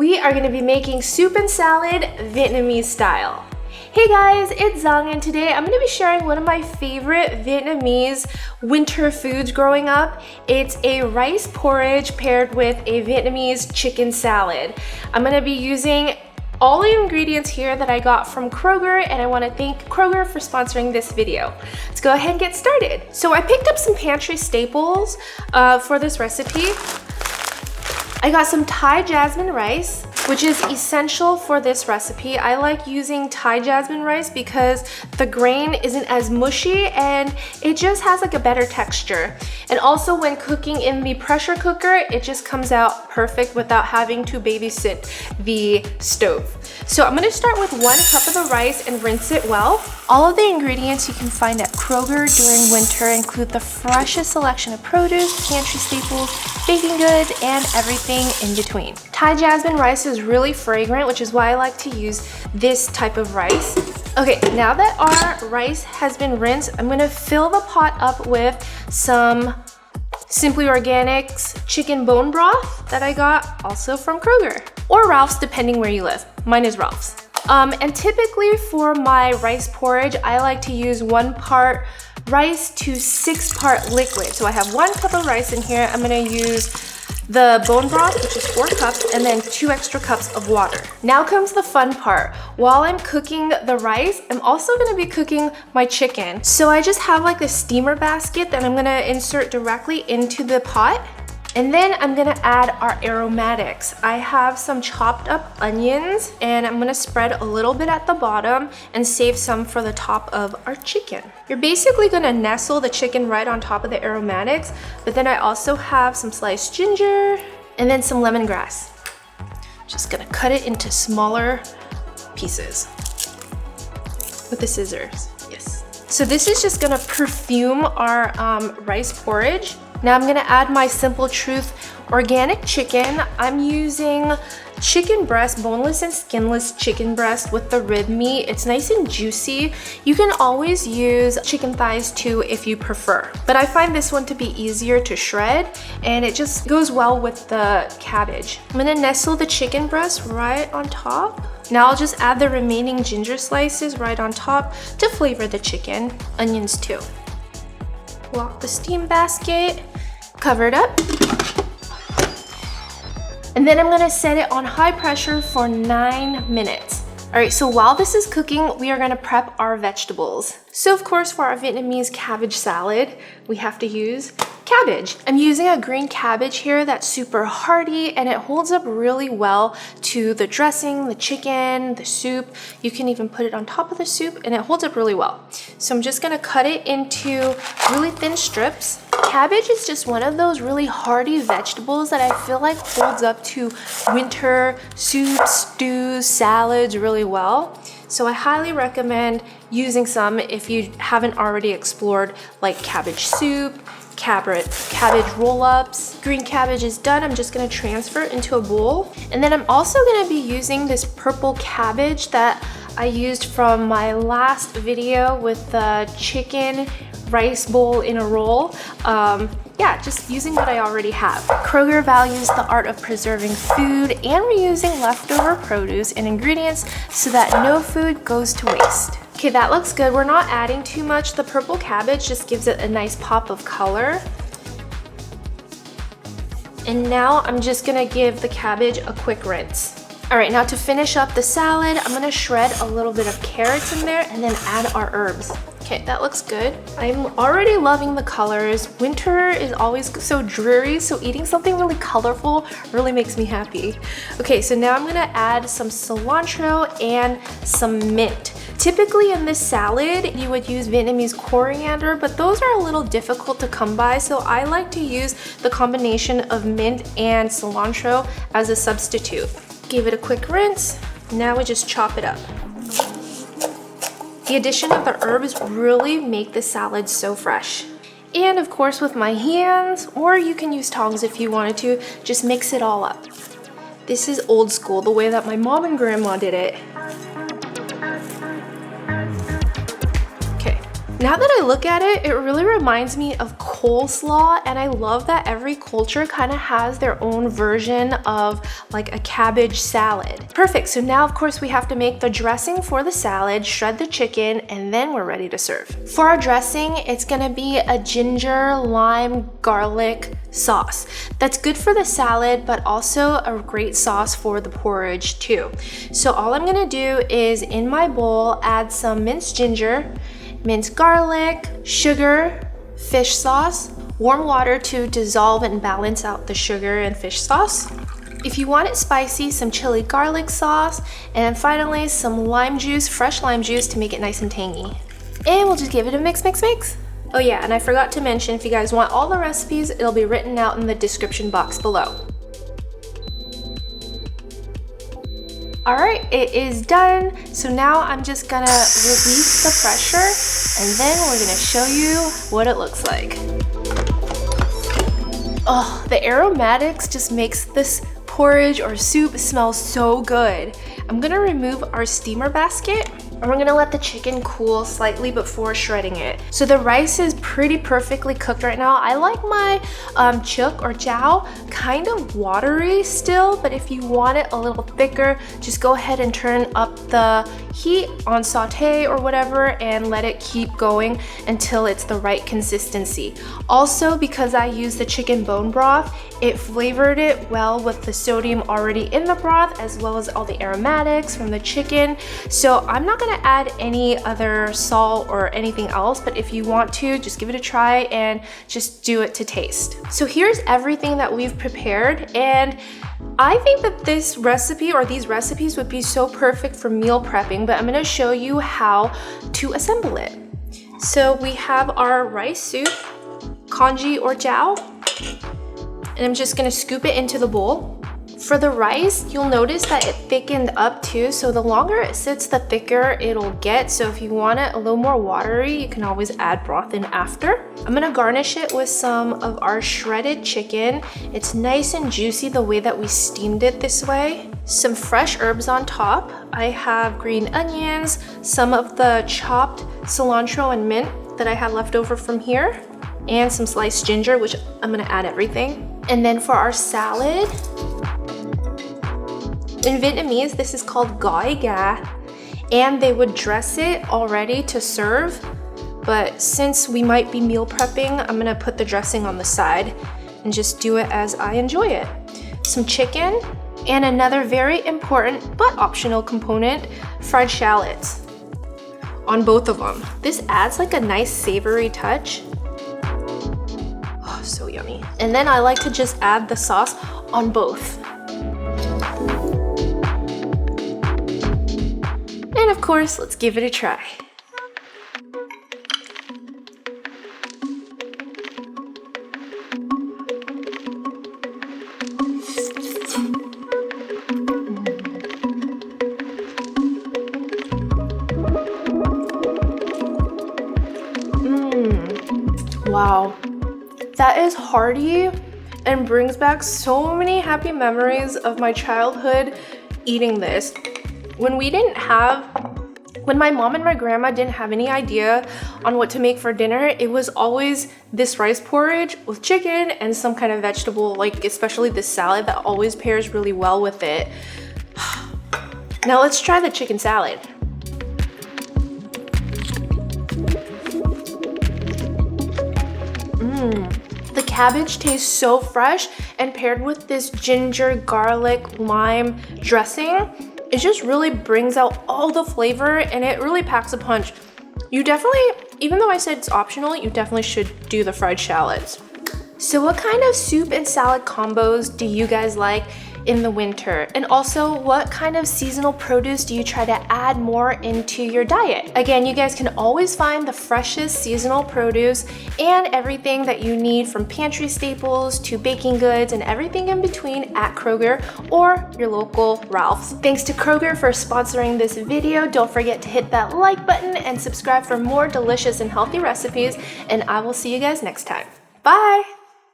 We are going to be making soup and salad Vietnamese style. Hey guys, it's Zang, and today I'm going to be sharing one of my favorite Vietnamese winter foods growing up. It's a rice porridge paired with a Vietnamese chicken salad. I'm going to be using all the ingredients here that I got from Kroger, and I want to thank Kroger for sponsoring this video. Let's go ahead and get started. So I picked up some pantry staples for this recipe. I got some Thai jasmine rice, which is essential for this recipe. I like using Thai jasmine rice because the grain isn't as mushy and it just has like a better texture. And also when cooking in the pressure cooker, it just comes out perfect without having to babysit the stove. So I'm gonna start with 1 cup of the rice and rinse it well. All of the ingredients you can find at Kroger during winter include the freshest selection of produce, pantry staples, baking goods, and everything in between. Thai jasmine rice is really fragrant, which is why I like to use this type of rice. Okay, now that our rice has been rinsed, I'm gonna fill the pot up with some Simply Organics chicken bone broth that I got also from Kroger or Ralph's, depending where you live. Mine is Ralph's. And typically for my rice porridge, I like to use 1 part rice to 6 part liquid. So I have 1 cup of rice in here. I'm gonna use the bone broth, which is 4 cups, and then 2 extra cups of water. Now comes the fun part. While I'm cooking the rice, I'm also gonna be cooking my chicken. So I just have like a steamer basket that I'm gonna insert directly into the pot. And then I'm gonna add our aromatics. I have some chopped up onions, and I'm gonna spread a little bit at the bottom and save some for the top of our chicken. You're basically gonna nestle the chicken right on top of the aromatics, but then I also have some sliced ginger and then some lemongrass. Just gonna cut it into smaller pieces with the scissors, yes. So this is just gonna perfume our rice porridge. Now I'm gonna add my Simple Truth organic chicken. I'm using chicken breast, boneless and skinless chicken breast with the rib meat. It's nice and juicy. You can always use chicken thighs too if you prefer, but I find this one to be easier to shred and it just goes well with the cabbage. I'm gonna nestle the chicken breast right on top. Now I'll just add the remaining ginger slices right on top to flavor the chicken, onions too. Lock the steam basket, cover it up. And then I'm gonna set it on high pressure for 9 minutes. All right, so while this is cooking, we are gonna prep our vegetables. So of course, for our Vietnamese cabbage salad, we have to use cabbage. I'm using a green cabbage here that's super hearty and it holds up really well to the dressing, the chicken, the soup. You can even put it on top of the soup and it holds up really well. So I'm just gonna cut it into really thin strips. Cabbage is just one of those really hearty vegetables that I feel like holds up to winter soups, stews, salads really well. So I highly recommend using some if you haven't already explored like cabbage soup, cabbage roll-ups. Green cabbage is done. I'm just gonna transfer it into a bowl. And then I'm also gonna be using this purple cabbage that I used from my last video with the chicken rice bowl in a roll. Yeah, just using what I already have. Kroger values the art of preserving food and reusing leftover produce and ingredients so that no food goes to waste. Okay, that looks good. We're not adding too much. The purple cabbage just gives it a nice pop of color. And now I'm just gonna give the cabbage a quick rinse. All right, now to finish up the salad, I'm gonna shred a little bit of carrots in there and then add our herbs. Okay, that looks good. I'm already loving the colors. Winter is always so dreary, so eating something really colorful really makes me happy. Okay, so now I'm gonna add some cilantro and some mint. Typically in this salad, you would use Vietnamese coriander, but those are a little difficult to come by, so I like to use the combination of mint and cilantro as a substitute. Give it a quick rinse. Now we just chop it up. The addition of the herbs really make the salad so fresh. And of course with my hands, or you can use tongs if you wanted to, just mix it all up. This is old school, the way that my mom and grandma did it. Okay, Now that I look at it, it really reminds me of coleslaw, and I love that every culture kind of has their own version of like a cabbage salad. Perfect, so now of course we have to make the dressing for the salad, shred the chicken, and then we're ready to serve. For our dressing, it's gonna be a ginger, lime, garlic sauce. That's good for the salad, but also a great sauce for the porridge too. So all I'm gonna do is in my bowl, add some minced ginger, minced garlic, sugar, fish sauce, warm water to dissolve and balance out the sugar and fish sauce. If you want it spicy, some chili garlic sauce, and finally some lime juice, fresh lime juice to make it nice and tangy. And we'll just give it a mix. Oh yeah, and I forgot to mention, if you guys want all the recipes, it'll be written out in the description box below. All right, it is done. So now I'm just gonna release the pressure, and then we're gonna show you what it looks like. Oh, the aromatics just makes this porridge or soup smell so good. I'm gonna remove our steamer basket, and we're gonna let the chicken cool slightly before shredding it. So the rice is pretty perfectly cooked right now. I like my chuk or chow kind of watery still, but if you want it a little thicker, just go ahead and turn up the heat on saute or whatever and let it keep going until it's the right consistency. Also, because I used the chicken bone broth, it flavored it well with the sodium already in the broth, as well as all the aromatics from the chicken. So I'm not gonna add any other salt or anything else, but if you want to, just give it a try and just do it to taste. So here's everything that we've prepared, and I think that this recipe or these recipes would be so perfect for meal prepping, but I'm gonna show you how to assemble it. So we have our rice soup, congee or chow, and I'm just gonna scoop it into the bowl. For the rice, you'll notice that it thickened up too, so the longer it sits, the thicker it'll get. So if you want it a little more watery, you can always add broth in after. I'm gonna garnish it with some of our shredded chicken. It's nice and juicy the way that we steamed it this way. Some fresh herbs on top. I have green onions, some of the chopped cilantro and mint that I had left over from here, and some sliced ginger, which I'm gonna add everything. And then for our salad, in Vietnamese, this is called gỏi gà, and they would dress it already to serve. But since we might be meal prepping, I'm gonna put the dressing on the side and just do it as I enjoy it. Some chicken, and another very important but optional component, fried shallots on both of them. This adds like a nice savory touch. Oh, so yummy. And then I like to just add the sauce on both. And of course, let's give it a try. Wow, that is hearty and brings back so many happy memories of my childhood eating this. When my mom and my grandma didn't have any idea on what to make for dinner, it was always this rice porridge with chicken and some kind of vegetable, like especially this salad that always pairs really well with it. Now let's try the chicken salad. The cabbage tastes so fresh, and paired with this ginger, garlic, lime dressing, it just really brings out all the flavor and it really packs a punch. You definitely, even though I said it's optional, you definitely should do the fried shallots. So what kind of soup and salad combos do you guys like in the winter? And also, what kind of seasonal produce do you try to add more into your diet? Again, you guys can always find the freshest seasonal produce and everything that you need, from pantry staples to baking goods and everything in between, at Kroger or your local Ralph's. Thanks to Kroger for sponsoring this video. Don't forget to hit that like button and subscribe for more delicious and healthy recipes, and I will see you guys next time. Bye!